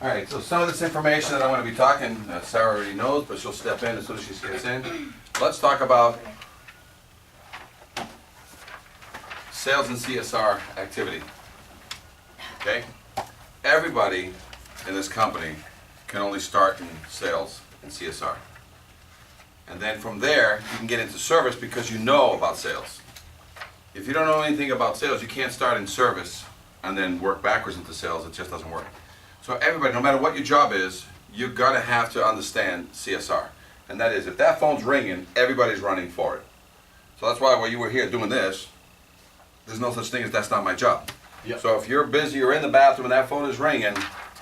All right, so some of this information that I'm going to be talking, Sarah already knows, but she'll step in as soon as she gets in. Let's talk about sales and CSR activity. Okay? Everybody in this company can only start in sales and CSR. And then from there, you can get into service because you know about sales. If you don't know anything about sales, you can't start in service and then work backwards into sales. It just doesn't work. So everybody, no matter what your job is, you're gonna have to understand CSR. And that is, if that phone's ringing, everybody's running for it. So that's why while you were here doing this, there's no such thing as that's not my job. Yep. So if you're busy or in the bathroom and that phone is ringing,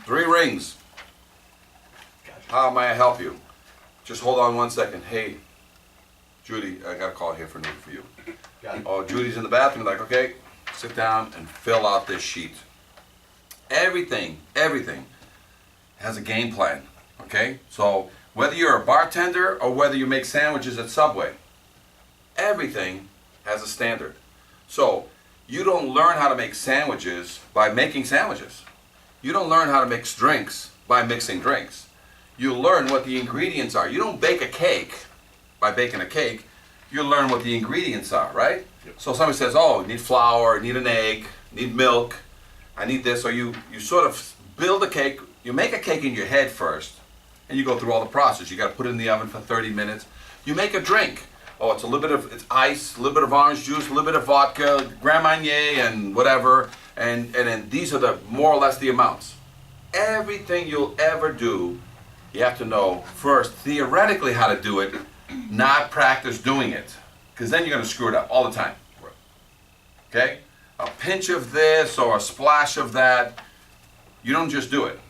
3 rings. How may I help you? Just hold on 1 second. Hey, Judy, I got a call here for you. Got it. Oh, Judy's in the bathroom. Like, okay, sit down and fill out this sheet. Everything has a game plan, okay? So whether you're a bartender or whether you make sandwiches at Subway, everything has a standard. So you don't learn how to make sandwiches by making sandwiches. You don't learn how to mix drinks by mixing drinks. You learn what the ingredients are. You don't bake a cake by baking a cake. You learn what the ingredients are, right? Yep. So somebody says, oh, you need flour, you need an egg, you need milk, I need this. So you sort of build a cake. You make a cake in your head first, and you go through all the process. You got to put it in the oven for 30 minutes. You make a drink. Oh, it's a little bit of it's ice, a little bit of orange juice, a little bit of vodka, Grand Marnier, and whatever. And then these are the more or less the amounts. Everything you'll ever do, you have to know first theoretically how to do it, not practice doing it, because then you're going to screw it up all the time. Okay? A pinch of this or a splash of that, you don't just do it.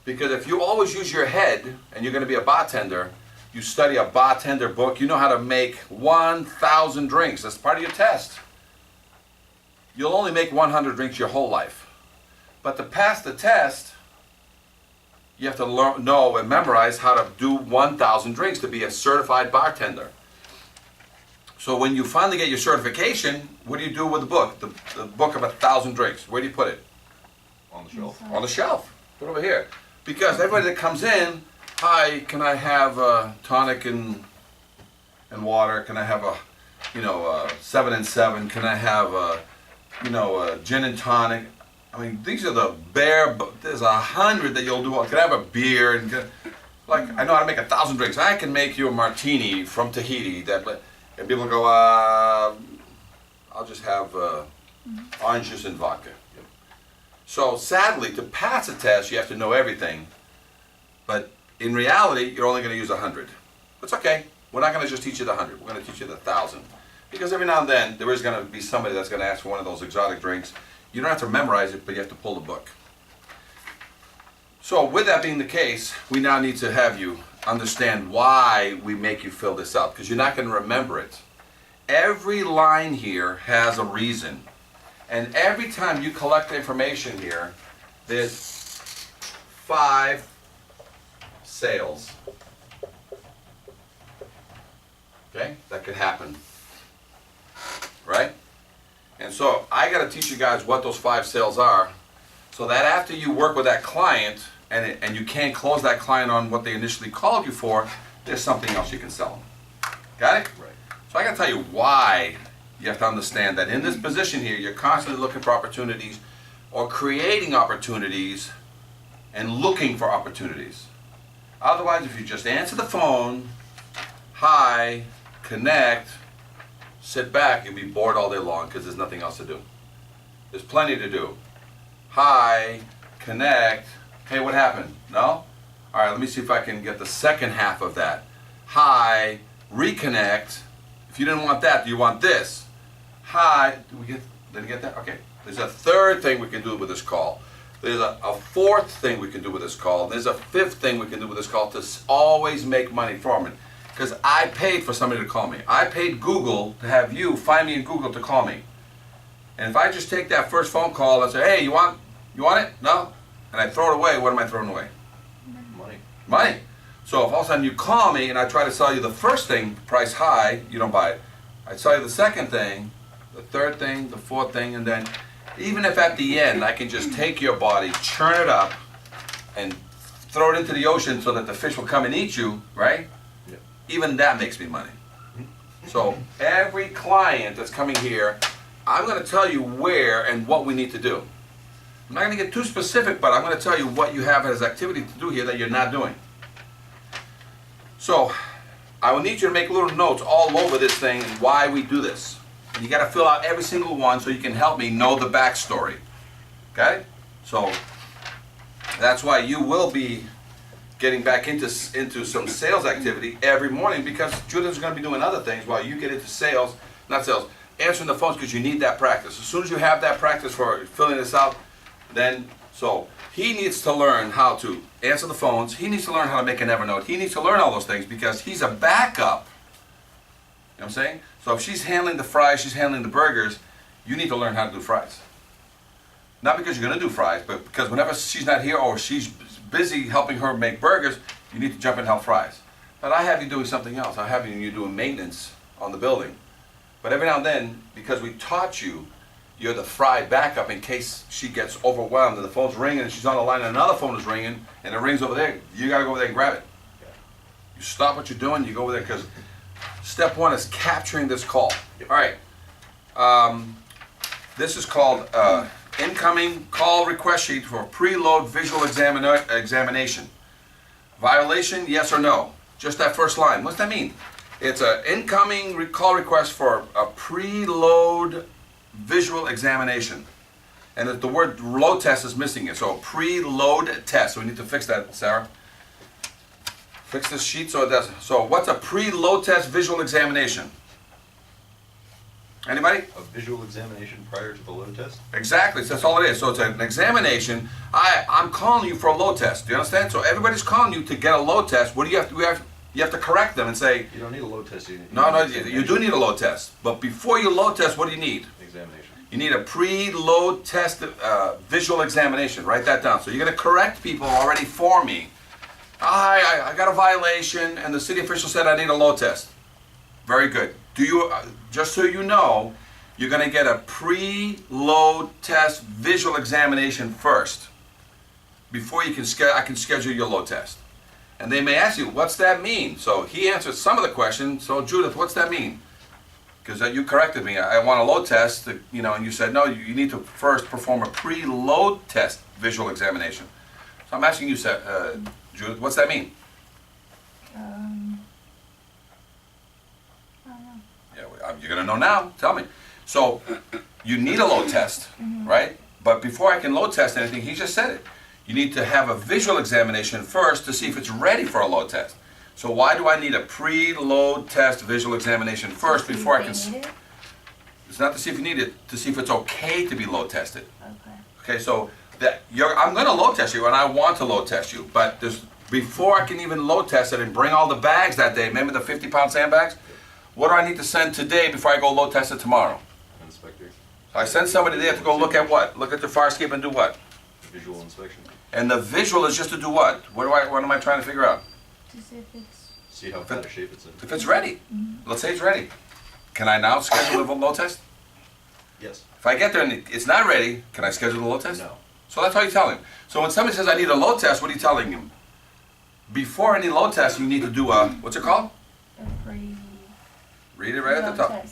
Because if you always use your head and you're going to be a bartender, you study a bartender book, you know how to make 1,000 drinks. That's part of your test. You'll only make 100 drinks your whole life. But to pass the test, you have to learn, know and memorize how to do 1,000 drinks to be a certified bartender. So when you finally get your certification, what do you do with the book? The book of 1,000 drinks. Where do you put it? On the shelf. On the shelf. Put it over here. Because everybody that comes in, hi, can I have a tonic and water? Can I have a 7 and 7? Can I have a gin and tonic? I mean, these are the bare. There's 100 that you'll do. Can I have a beer? Like I know how to make 1,000 drinks. I can make you a martini from Tahiti. And people go, I'll just have orange juice and vodka. Yep. So sadly, to pass a test, you have to know everything. But in reality, you're only going to use 100. That's okay. We're not going to just teach you the 100. We're going to teach you the 1,000. Because every now and then, there is going to be somebody that's going to ask for one of those exotic drinks. You don't have to memorize it, but you have to pull the book. So with that being the case, we now need to have you understand why we make you fill this out, because you're not going to remember it. Every line here has a reason. And every time you collect information here, there's 5 sales. Okay? That could happen. Right? And so I got to teach you guys what those 5 sales are, so that after you work with that client, and you can't close that client on what they initially called you for, there's something else you can sell them. Got it? Right. So I got to tell you why you have to understand that in this position here, you're constantly looking for opportunities or creating opportunities and looking for opportunities. Otherwise, if you just answer the phone, hi, connect, sit back, you'll be bored all day long because there's nothing else to do. There's plenty to do. Hi, connect. Hey, what happened? No? All right, let me see if I can get the second half of that. Hi, reconnect. If you didn't want that, do you want this? Hi, did you get that? Okay. There's a third thing we can do with this call. There's a fourth thing we can do with this call. There's a fifth thing we can do with this call to always make money from it. Because I paid for somebody to call me. I paid Google to have you find me in Google to call me. And if I just take that first phone call and say, hey, you want it? No? And I throw it away, what am I throwing away? Money. Money. So if all of a sudden you call me and I try to sell you the first thing, price high, you don't buy it. I sell you the second thing, the third thing, the fourth thing, and then even if at the end I can just take your body, churn it up, and throw it into the ocean so that the fish will come and eat you, right? Yep. Even that makes me money. So every client that's coming here, I'm going to tell you where and what we need to do. I'm not going to get too specific, but I'm going to tell you what you have as activity to do here that you're not doing. So I will need you to make little notes all over this thing and why we do this. And you got to fill out every single one so you can help me know the backstory. Okay? So that's why you will be getting back into some sales activity every morning, because Judith's going to be doing other things while you get into sales, not sales, answering the phones, because you need that practice. As soon as you have that practice for filling this out, then, so he needs to learn how to answer the phones. He needs to learn how to make an Evernote. He needs to learn all those things because he's a backup. You know what I'm saying? So if she's handling the fries, she's handling the burgers, you need to learn how to do fries. Not because you're going to do fries, but because whenever she's not here or she's busy helping her make burgers, you need to jump in and help fries. But I have you doing something else. I have you doing maintenance on the building. But every now and then, because we taught you, you're the fry backup in case she gets overwhelmed and the phone's ringing and she's on the line and another phone is ringing and it rings over there. You got to go over there and grab it. You stop what you're doing, you go over there, because step one is capturing this call. All right. This is called incoming call request sheet for preload visual examination. Violation, yes or no? Just that first line. What's that mean? It's an incoming call request for a preload visual examination. And the word load test is missing it. So preload test. So we need to fix that, Sarah. Fix this sheet so it doesn't. So what's a preload test visual examination? Anybody? A visual examination prior to the load test? Exactly, that's all it is. So it's an examination. I'm calling you for a load test. Do you understand? So everybody's calling you to get a load test. What do you have to, you have to correct them and say, You don't need a load test. You you do need a load test. But before you load test, what do you need? Examination. You need a pre-load test visual examination. Write that down. So you're going to correct people already for me. I got a violation and the city official said I need a load test. Very good. Do you, just so you know, you're going to get a pre-load test visual examination first before you can I can schedule your load test. And they may ask you, what's that mean? So he answered some of the questions. So Judith, what's that mean? Because you corrected me. I want a load test, and you said, no, you need to first perform a pre-load test visual examination. So I'm asking you, Judith, what's that mean? Yeah, you're going to know now. Tell me. So you need a load test, right? But before I can load test anything, he just said it. You need to have a visual examination first to see if it's ready for a load test. So why do I need a pre-load test visual examination first before I can... It's not to see if you need it, to see if it's okay to be load tested. Okay, so I'm going to load test you, and I want to load test you, but before I can even load test it and bring all the bags that day, remember the 50-pound sandbags? What do I need to send today before I go load test it tomorrow? Inspector. So I send somebody there to go look at what? Look at the fire escape and do what? Visual inspection. And the visual is just to do what? What am I trying to figure out? To see if it's... See how kind of shape it's in. If it's ready. Let's say it's ready. Can I now schedule a load test? Yes. If I get there and it's not ready, can I schedule the load test? No. So that's how you tell him. So when somebody says I need a load test, what are you telling him? Before any load test, you need to do a, what's it called? A Read it right at the top.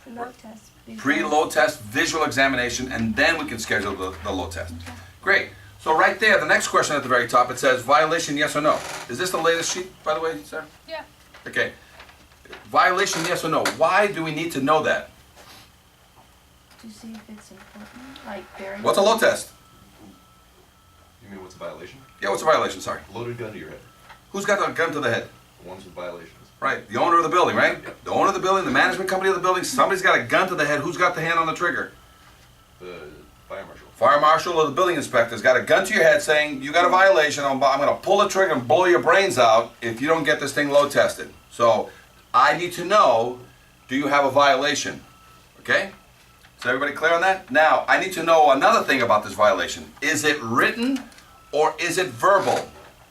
Pre-load test. Pre-load test visual examination, and then we can schedule the load test. Great. So right there, the next question at the very top, it says violation, yes or no. Is this the latest sheet, by the way, sir? Yeah. Okay. Violation, yes or no. Why do we need to know that? To see if it's important, like very... What's a load test? You mean what's a violation? Yeah, what's a violation, sorry. Loaded gun to your head. Who's got the gun to the head? The ones with violations. Right, the owner of the building, right? Yep. The owner of the building, the management company of the building, somebody's got a gun to the head. Who's got the hand on the trigger? The fire marshal. Fire marshal or the building inspector's got a gun to your head saying, you got a violation, I'm going to pull the trigger and blow your brains out if you don't get this thing load tested. So I need to know, do you have a violation? Okay? Is everybody clear on that? Now, I need to know another thing about this violation. Is it written or is it verbal?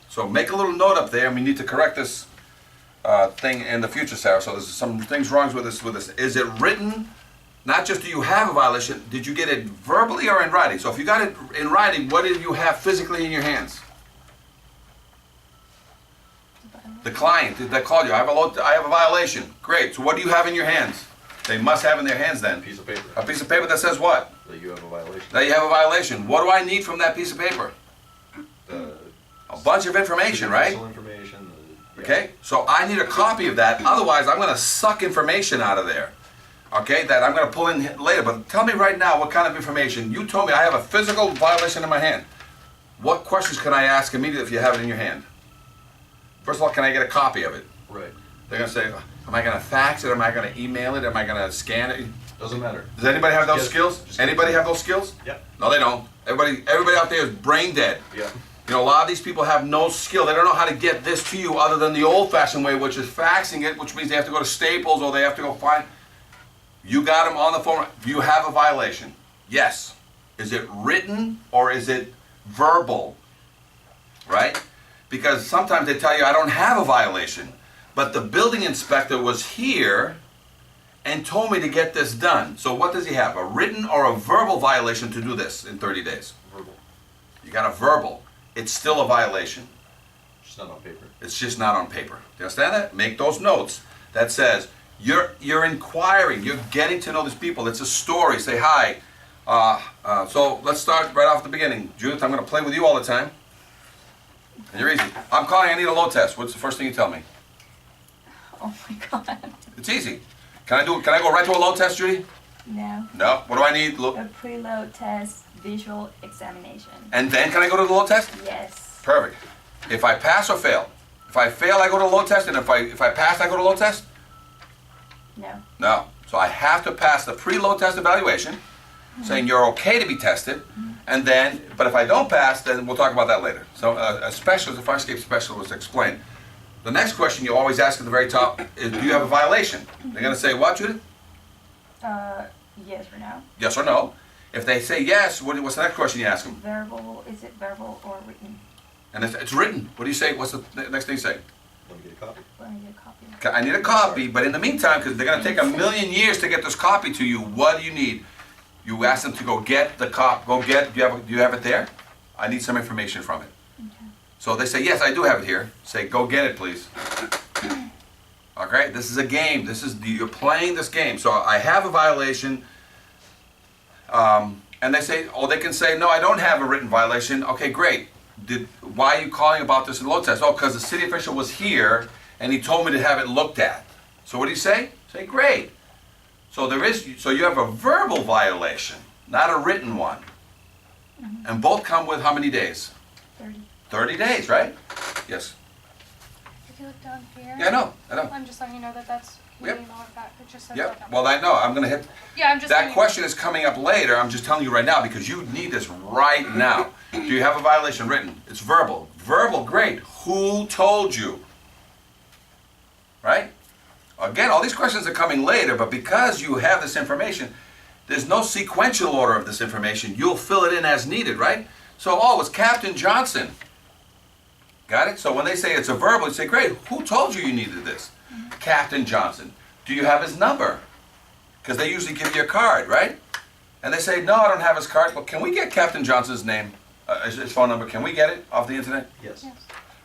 So make a little note up there, and we need to correct this thing in the future, Sarah. So there's some things wrong with this. Is it written? Not just do you have a violation, did you get it verbally or in writing? So if you got it in writing, what did you have physically in your hands? The client that called you, I have a violation. Great, so what do you have in your hands? They must have in their hands then. Piece of paper. A piece of paper that says what? That you have a violation. That you have a violation. What do I need from that piece of paper? A bunch of information, right? Personal information. Yeah. Okay, so I need a copy of that, otherwise I'm gonna suck information out of there. Okay, that I'm gonna pull in later, but tell me right now what kind of information. You told me I have a physical violation in my hand. What questions can I ask immediately if you have it in your hand? First of all, can I get a copy of it? Right. They're gonna say, am I gonna fax it, am I gonna email it, am I gonna scan it? Doesn't matter. Does anybody have those Just- skills? just- Anybody have those skills? Yep. No, they don't. Everybody out there is brain dead. Yeah. You know, a lot of these people have no skill. They don't know how to get this to you other than the old-fashioned way, which is faxing it, which means they have to go to Staples or they have to go find. You got them on the phone. You have a violation. Yes. Is it written or is it verbal? Right? Because sometimes they tell you, I don't have a violation. But the building inspector was here and told me to get this done. So what does he have? A written or a verbal violation to do this in 30 days? Verbal. You got a verbal. It's still a violation. Just not on paper. It's just not on paper. Do you understand that? Make those notes. That says you're inquiring. You're getting to know these people. It's a story. Say hi. So let's start right off the beginning. Judith, I'm going to play with you all the time. And you're easy. I'm calling. I need a load test. What's the first thing you tell me? Oh my god. It's easy. Can I go right to a load test, Judy? No. No. What do I need? Look. A preload test, visual examination. And then can I go to the load test? Yes. Perfect. If I pass or fail. If I fail, I go to load test, and if I pass, I go to load test. No. No. So I have to pass the pre-load test evaluation, saying you're okay to be tested, and then, but if I don't pass, then we'll talk about that later. So a specialist, a fire escape specialist will explain. The next question you always ask at the very top is, do you have a violation? They're going to say, what, Judith? Yes or no? Yes or no. If they say yes, what's the next question you ask them? Verbal, is it verbal or written? And it's written. What do you say? What's the next thing you say? Let me get a copy. Let me get a copy. I need a copy, but in the meantime, because they're going to take a million years to get this copy to you, what do you need? You ask them to go get the cop. Do you have it there? I need some information from it. Okay. So they say, yes, I do have it here. Say, go get it, please. Okay, this is a game. You're playing this game. So I have a violation, and they say, they can say, no, I don't have a written violation. Okay, great. Why are you calling about this in the load test? Oh, because the city official was here, and he told me to have it looked at. So what do you say? Say, great. So you have a verbal violation, not a written one. Mm-hmm. And both come with how many days? 30. 30 days, right? Yes. If you look down here. Yeah, I know. I'm just letting you know that that's, we Yep. didn't know what that, it just says Yep. that. Well, I know. I'm going to hit. Yeah, I'm just letting That you- question is coming up later. I'm just telling you right now because you need this right now. Do you have a violation written? It's verbal. Verbal, great. Who told you? Right? Again, all these questions are coming later, but because you have this information, there's no sequential order of this information. You'll fill it in as needed, right? So, it's Captain Johnson. Got it? So when they say it's a verbal, you say, great, who told you needed this? Captain Johnson. Do you have his number? Because they usually give you a card, right? And they say, no, I don't have his card. Well, can we get Captain Johnson's name, his phone number? Can we get it off the internet? Yes. Yes.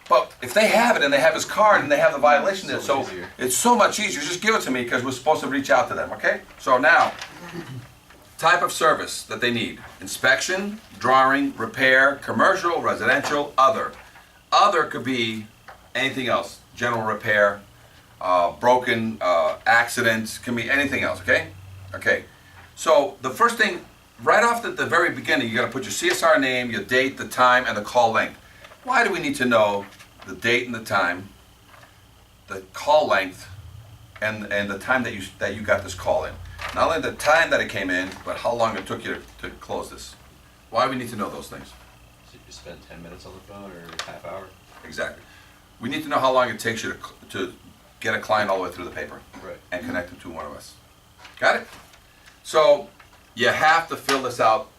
But if they have it and they have his card and they have the violation there, So so easier. it's so much easier. Just give it to me because we're supposed to reach out to them, okay? So now, type of service that they need. Inspection, drawing, repair, commercial, residential, other. Other could be anything else. General repair, broken, accidents, can be anything else, okay? Okay. So the first thing, right off at the very beginning, you got to put your CSR name, your date, the time, and the call length. Why do we need to know the date and the time, the call length, and the time that you got this call in? Not only the time that it came in, but how long it took you to close this. Why do we need to know those things? So you spend 10 minutes on the phone or half hour? Exactly. We need to know how long it takes you to get a client all the way through the paper Right. and connect them to one of us. Got it? So you have to fill this out,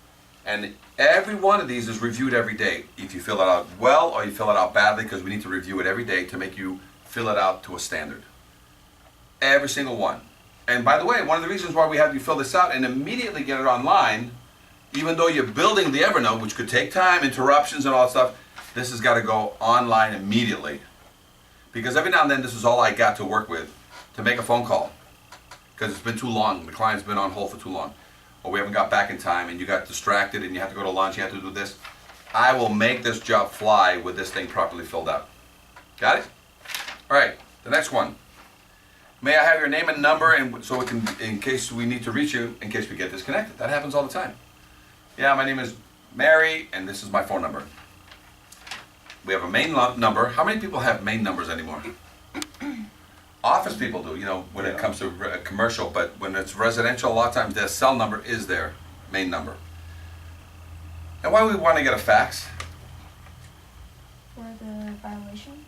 and every one of these is reviewed every day. If you fill it out well or you fill it out badly, because we need to review it every day to make you fill it out to a standard. Every single one. And by the way, one of the reasons why we have you fill this out and immediately get it online, even though you're building the Evernote, which could take time, interruptions and all that stuff, this has got to go online immediately. Because every now and then, this is all I got to work with, to make a phone call. Because it's been too long, the client's been on hold for too long. Or we haven't got back in time and you got distracted and you have to go to lunch, you have to do this. I will make this job fly with this thing properly filled out. Got it? All right, the next one. May I have your name and number, and so we can, in case we need to reach you, in case we get disconnected. That happens all the time. Yeah, my name is Mary, and this is my phone number. We have a main number. How many people have main numbers anymore? Office people do, you know, when it comes to commercial, but when it's residential, a lot of times their cell number is their main number. And why we want to get a fax? For the violation?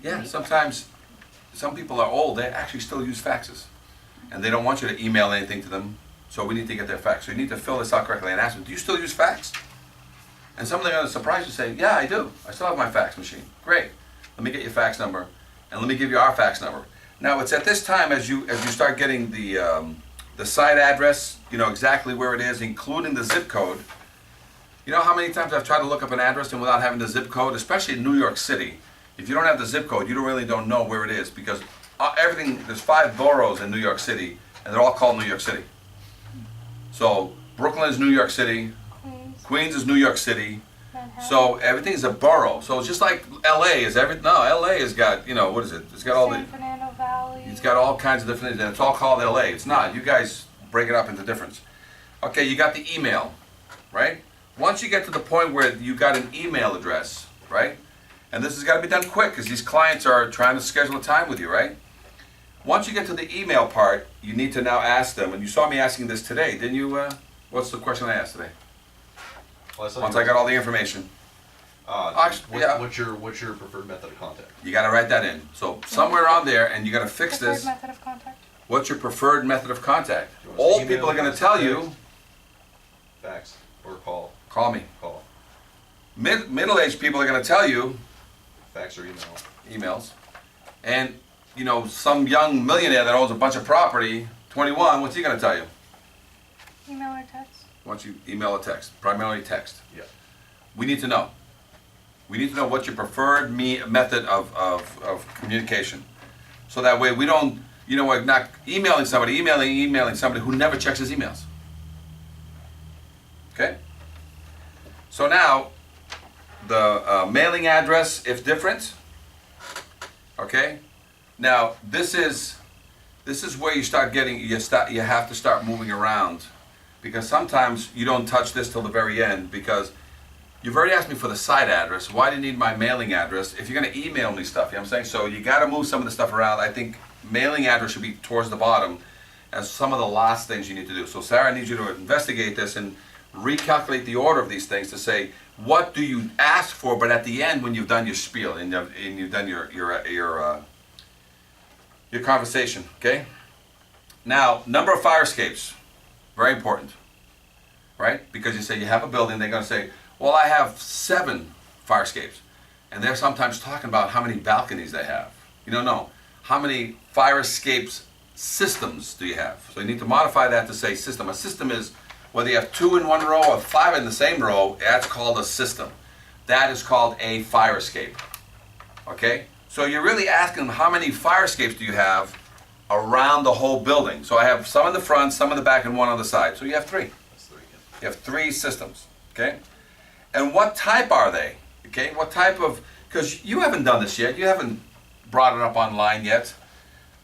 Yeah, Right. sometimes some people are old, they actually still use faxes. And they don't want you to email anything to them, so we need to get their fax. So you need to fill this out correctly and ask them, do you still use fax? And some of them are surprised to say, yeah, I do. I still have my fax machine. Great. Let me get your fax number, and let me give you our fax number. Now, it's at this time, as you start getting the site address, you know exactly where it is, including the zip code. You know how many times I've tried to look up an address and without having the zip code, especially in New York City. If you don't have the zip code, you really don't know where it is, because there's 5 boroughs in New York City, and they're all called New York City. So Brooklyn is New York City, Queens is New York City, Manhattan. so everything's a borough. So it's just like LA is LA has got, you know, what is it? It's got all the, San Fernando Valley. it's got all kinds of different, and it's all called LA. It's not. You guys break it up into difference. Okay, you got the email, right? Once you get to the point where you got an email address, right? And this has got to be done quick because these clients are trying to schedule a time with you, right? Once you get to the email part, you need to now ask them, and you saw me asking this today, didn't you? What's the question I asked today? Well, saw Once you- I got all the information. What- yeah. what's your preferred method of contact? You got to write that in. So somewhere on there, and you got to fix Preferred this. method of contact. What's your preferred method of contact? Do you want us to Old email, people are going to text, tell you, Fax or call. call me. Call. Middle-aged people are going to tell you, Fax or email. emails. And, you know, some young millionaire that owns a bunch of property, 21, what's he going to tell you? Email or text. Once you email or text, primarily text. Yeah. We need to know. We need to know what your preferred method of communication. So that way we don't, you know, we're not emailing somebody who never checks his emails. Okay? So now, the mailing address, if different, okay? Now, this is where you start getting, you have to start moving around, because sometimes you don't touch this till the very end, because you've already asked me for the site address. Why do you need my mailing address? If you're going to email me stuff, you know what I'm saying? So you got to move some of the stuff around. I think mailing address should be towards the bottom as some of the last things you need to do. So Sarah needs you to investigate this and recalculate the order of these things to say, what do you ask for, but at the end when you've done your spiel and you've done your conversation, okay? Now, number of fire escapes, very important, right? Because you say you have a building, they're going to say, well, I have 7 fire escapes. And they're sometimes talking about how many balconies they have. You don't know. How many fire escapes systems do you have? So you need to modify that to say system. A system is whether you have 2 in one row or 5 in the same row, that's called a system. That is called a fire escape. Okay? So you're really asking them how many fire escapes do you have around the whole building. So I have some in the front, some in the back, and 1 on the side. So you have 3. That's 3. Yeah. You have 3 systems, okay? And what type are they? Okay, what type of, because you haven't done this yet, you haven't brought it up online yet,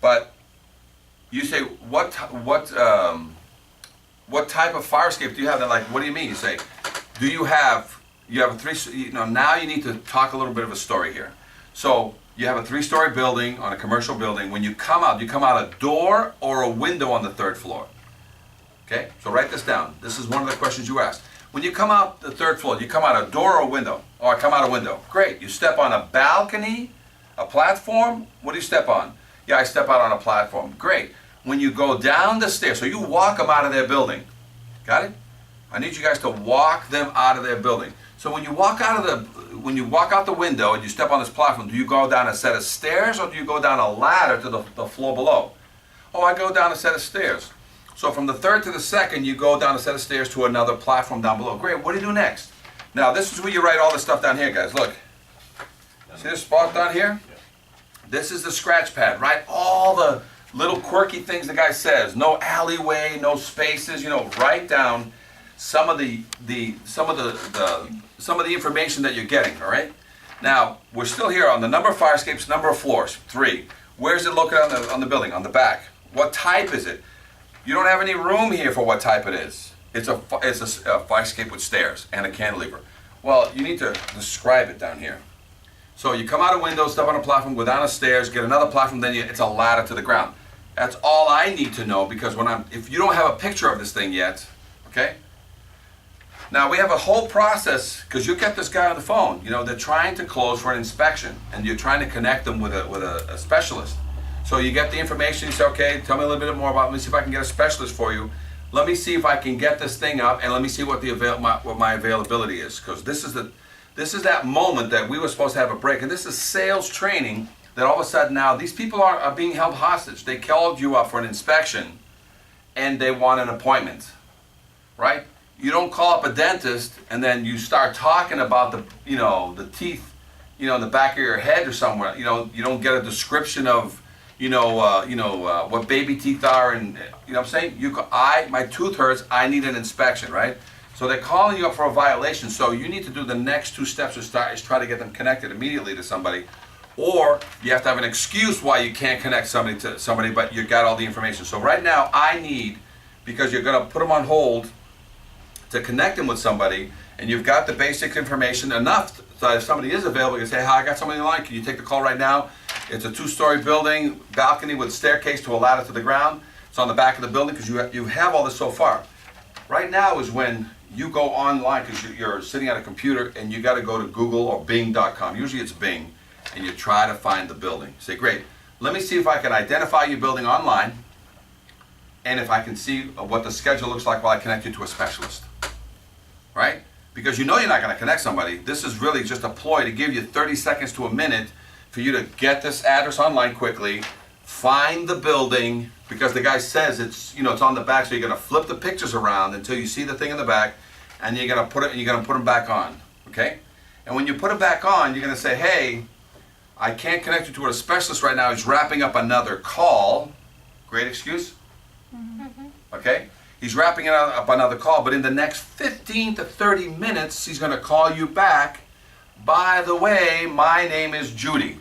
but you say, what type of fire escape do you have? They're like, what do you mean? You say, you have a 3, you know, now you need to talk a little bit of a story here. So you have a 3-story building on a commercial building. When you come out a door or a window on the 3rd floor. Okay, so write this down. This is one of the questions you asked. When you come out the 3rd floor, you come out a door or a window? Or I come out a window. Great. You step on a balcony, a platform? What do you step on? Yeah, I step out on a platform. Great. When you go down the stairs, so you walk them out of their building. Got it? I need you guys to walk them out of their building. So when you walk out the window and you step on this platform, do you go down a set of stairs or do you go down a ladder to the floor below? Oh, I go down a set of stairs. So from the 3rd to the 2nd, you go down a set of stairs to another platform down below. Great, what do you do next? Now, this is where you write all this stuff down here, guys. Look. See this spot down here? Yeah. This is the scratch pad, right? All the little quirky things the guy says. No alleyway, no spaces. Write down some of the information that you're getting. All right. Now we're still here on the number of fire escapes, number of floors, 3. Where's it located on the building? On the back. What type is it? You don't have any room here for what type it is. It's a fire escape with stairs and a cantilever. Well, you need to describe it down here. So you come out a window, step on a platform, go down the stairs, get another platform, then it's a ladder to the ground. That's all I need to know, because if you don't have a picture of this thing yet, okay? Now we have a whole process, because you get this guy on the phone. They're trying to close for an inspection, and you're trying to connect them with a specialist. So you get the information. You say, okay, tell me a little bit more about it. Let me see if I can get a specialist for you. Let me see if I can get this thing up, and let me see what my availability is, because this is that moment that we were supposed to have a break, and this is sales training. That all of a sudden now these people are being held hostage. They called you up for an inspection, and they want an appointment, right? You don't call up a dentist and then you start talking about the teeth, in the back of your head or somewhere. You don't get a description of, what baby teeth are, and what I'm saying. My tooth hurts. I need an inspection, right? So they're calling you up for a violation. So you need to do the next 2 steps is try to get them connected immediately to somebody, or you have to have an excuse why you can't connect somebody to somebody, but you got all the information. So right now I need, because you're going to put them on hold to connect them with somebody, and you've got the basic information enough so that if somebody is available, you can say, hi, I got somebody in line. Can you take the call right now? It's a 2-story building, balcony with staircase to a ladder to the ground. It's on the back of the building, because you have all this so far. Right now is when you go online, because you're sitting at a computer and you got to go to Google or Bing.com. Usually it's Bing, and you try to find the building. You say, great, let me see if I can identify your building online, and if I can see what the schedule looks like while I connect you to a specialist, right? Because you're not going to connect somebody. This is really just a ploy to give you 30 seconds to a minute for you to get this address online quickly, find the building, because the guy says it's on the back, so you're going to flip the pictures around until you see the thing in the back, and you're going to put them back on, okay? And when you put them back on, you're going to say, hey, I can't connect you to a specialist right now. He's wrapping up another call. Great excuse. Okay? He's wrapping up another call, but in the next 15 to 30 minutes, he's going to call you back. By the way, my name is Judy.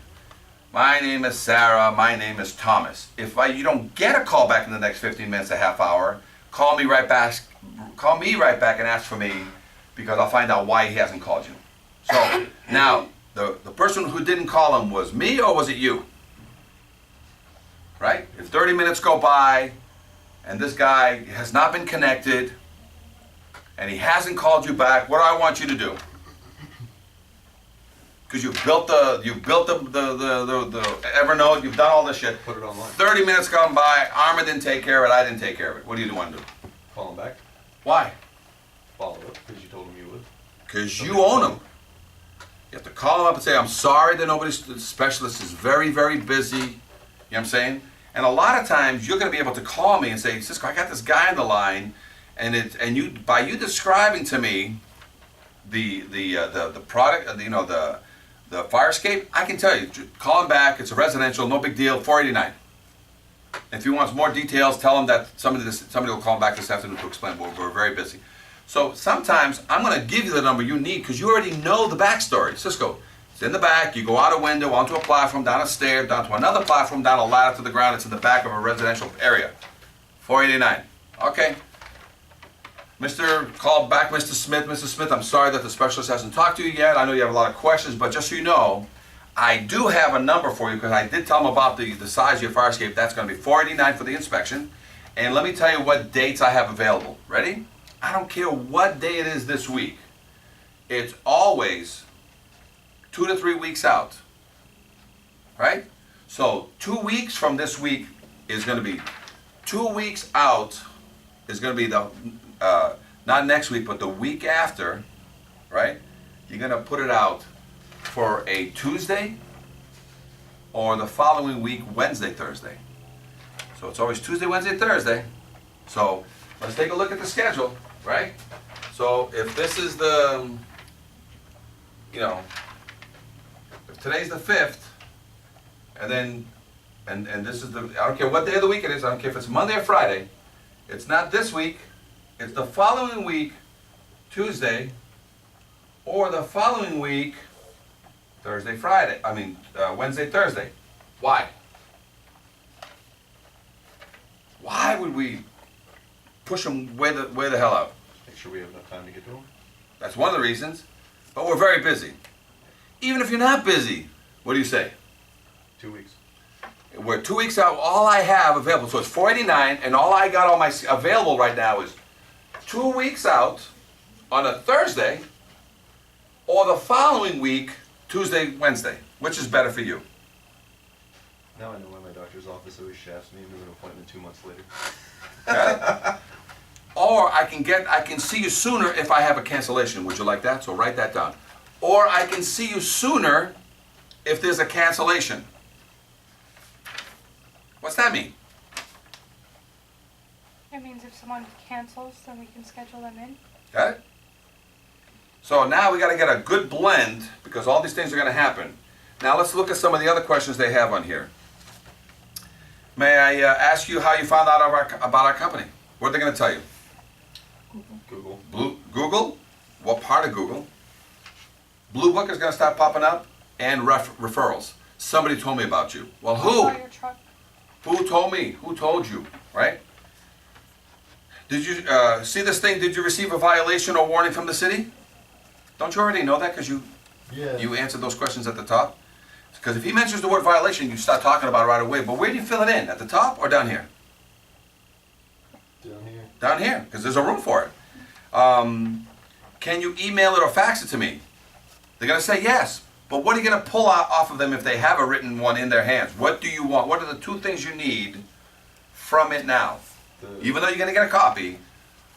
My name is Sarah. My name is Thomas. If you don't get a call back in the next 15 minutes, a half hour, call me right back and ask for me, because I'll find out why he hasn't called you. So now, the person who didn't call him was me, or was it you? Right? If 30 minutes go by and this guy has not been connected and he hasn't called you back, what do I want you to do? Because you've built the Evernote, you've done all this shit. Put it online. 30 minutes gone by, Armin didn't take care of it, I didn't take care of it. What do you want to do? Call him back. Why? Follow up, because you told him you would. Because you own them. You have to call them up and say, I'm sorry that the specialist is very, very busy. You know what I'm saying? And a lot of times you're going to be able to call me and say, Cisco, I got this guy on the line, and by you describing to me the product, the fire escape, I can tell you, call him back. It's a residential, no big deal, $489. If he wants more details, tell him that somebody will call him back this afternoon to explain. We're very busy. So sometimes I'm going to give you the number you need, because you already know the backstory. Cisco, it's in the back. You go out a window, onto a platform, down a stair, down to another platform, down a ladder to the ground. It's in the back of a residential area. $489. Okay. Call back Mr. Smith. Mr. Smith, I'm sorry that the specialist hasn't talked to you yet. I know you have a lot of questions, but just so you know, I do have a number for you, because I did tell him about the size of your fire escape. That's going to be $489 for the inspection. And let me tell you what dates I have available. Ready? I don't care what day it is this week. It's always 2 to 3 weeks out. Right? So 2 weeks from this week is going to be 2 weeks out is going to be not next week, but the week after, right? You're going to put it out for a Tuesday or the following week, Wednesday, Thursday. So it's always Tuesday, Wednesday, Thursday. So let's take a look at the schedule, right? So if this is if today's the 5th, And then, and this is the, I don't care what day of the week it is, I don't care if it's Monday or Friday. It's not this week, it's the following week, Tuesday, or the following week, Thursday, Friday, Wednesday, Thursday. Why? Why would we push them way the hell out? Make sure we have enough time to get to them. That's one of the reasons. But we're very busy. Even if you're not busy, what do you say? 2 weeks. We're 2 weeks out, all I have available, so it's $489, and all I got on my available right now is 2 weeks out on a Thursday, or the following week, Tuesday, Wednesday. Which is better for you? Now I know why my doctor's office always shafts me into an appointment 2 months later. Okay? Or I can see you sooner if I have a cancellation. Would you like that? So write that down. Or I can see you sooner if there's a cancellation. What's that mean? It means if someone cancels, then we can schedule them in. Got it? So now we got to get a good blend because all these things are going to happen. Now let's look at some of the other questions they have on here. May I ask you how you found out about our company? What are they going to tell you? Google. Google? What part of Google? Blue Book is going to start popping up and referrals. Somebody told me about you. Well, who? Or your truck. Who told me? Who told you? Right? Did you see this thing? Did you receive a violation or warning from the city? Don't you already know that because you answered those questions at the top? Because if he mentions the word violation, you start talking about it right away. But where do you fill it in? At the top or down here? Down here. Down here, because there's a room for it. Can you email it or fax it to me? They're going to say yes. But what are you going to pull off of them if they have a written one in their hands? What do you want? What are the 2 things you need from it now? Even though you're going to get a copy,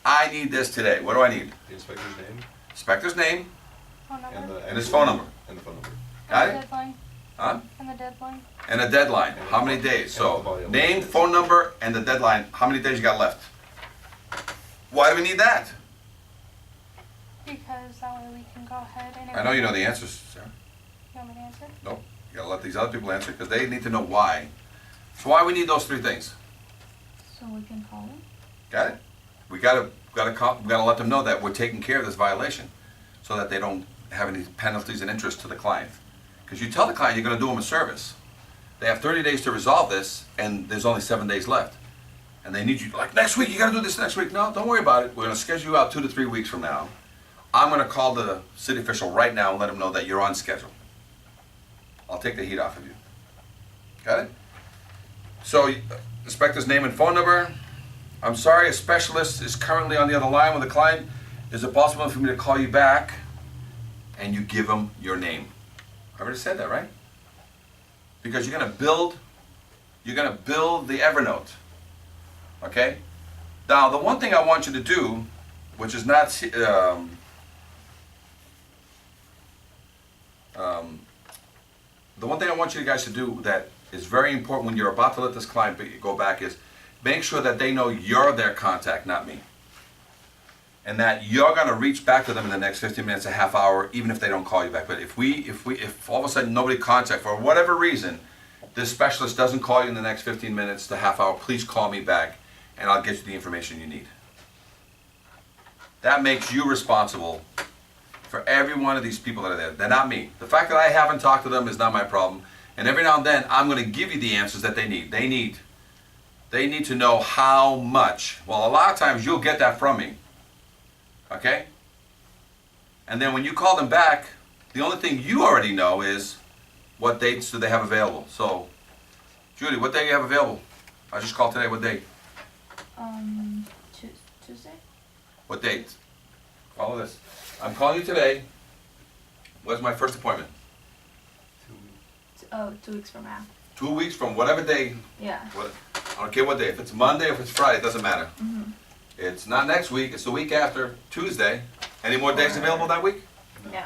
I need this today. What do I need? The inspector's name. Inspector's name Phone number. and his phone number. And the phone number. Got And it? the deadline. Huh? And the deadline. And a deadline. How many days? So, name, phone number, and the deadline. How many days you got left? Why do we need that? Because that way we can go ahead and... I know you know the answers, Sarah. You want me to answer? Nope. You gotta let these other people answer because they need to know why. So why we need those 3 things? So we can call him? Got it? We gotta let them know that we're taking care of this violation so that they don't have any penalties and interest to the client. Because you tell the client you're gonna do them a service. They have 30 days to resolve this and there's only 7 days left. And they need you, like next week, you gotta do this next week. No, don't worry about it. We're gonna schedule you out 2 to 3 weeks from now. I'm gonna call the city official right now and let him know that you're on schedule. I'll take the heat off of you. Got it? So, inspector's name and phone number. I'm sorry, a specialist is currently on the other line with a client. Is it possible for me to call you back? And you give them your name. I already said that, right? Because you're gonna build the Evernote. Okay? Now, the one thing I want you to do, which is not, the one thing I want you guys to do that is very important when you're about to let this client go back is make sure that they know you're their contact, not me. And that you're gonna reach back to them in the next 15 minutes, a half hour, even if they don't call you back. But if all of a sudden nobody contacts, for whatever reason, this specialist doesn't call you in the next 15 minutes to half hour, please call me back and I'll get you the information you need. That makes you responsible for every one of these people that are there. They're not me. The fact that I haven't talked to them is not my problem. And every now and then, I'm going to give you the answers that they need. They need to know how much. Well, a lot of times you'll get that from me. Okay? And then when you call them back, the only thing you already know is what dates do they have available. So, Judy, what day do you have available? I just called today. What date? Tuesday? What date? Follow this. I'm calling you today. When's my first appointment? 2 weeks. Oh, 2 weeks from now. 2 weeks from whatever day. Yeah. I don't care what day. If it's Monday or if it's Friday, it doesn't matter. Mm-hmm. It's not next week. It's the week after, Tuesday. Any more days available that week? No.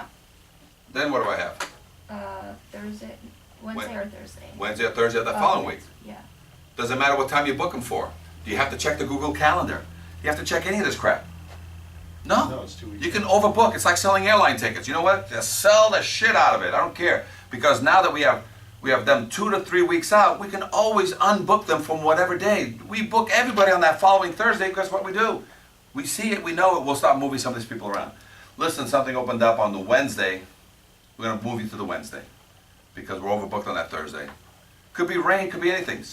Then what do I have? Thursday, Wednesday or Thursday. Wednesday or Thursday of the following week. Yeah. Doesn't matter what time you book them for. Do you have to check the Google Calendar? Do you have to check any of this crap? No, it's 2 weeks. You can overbook. It's like selling airline tickets. You know what? Just sell the shit out of it. I don't care. Because now that we we have them 2 to 3 weeks out, we can always unbook them from whatever day. We book everybody on that following Thursday because what we do. We see it, we know it, we'll start moving some of these people around. Listen, something opened up on the Wednesday, we're gonna move you to the Wednesday because we're overbooked on that Thursday. Could be rain, could be anything.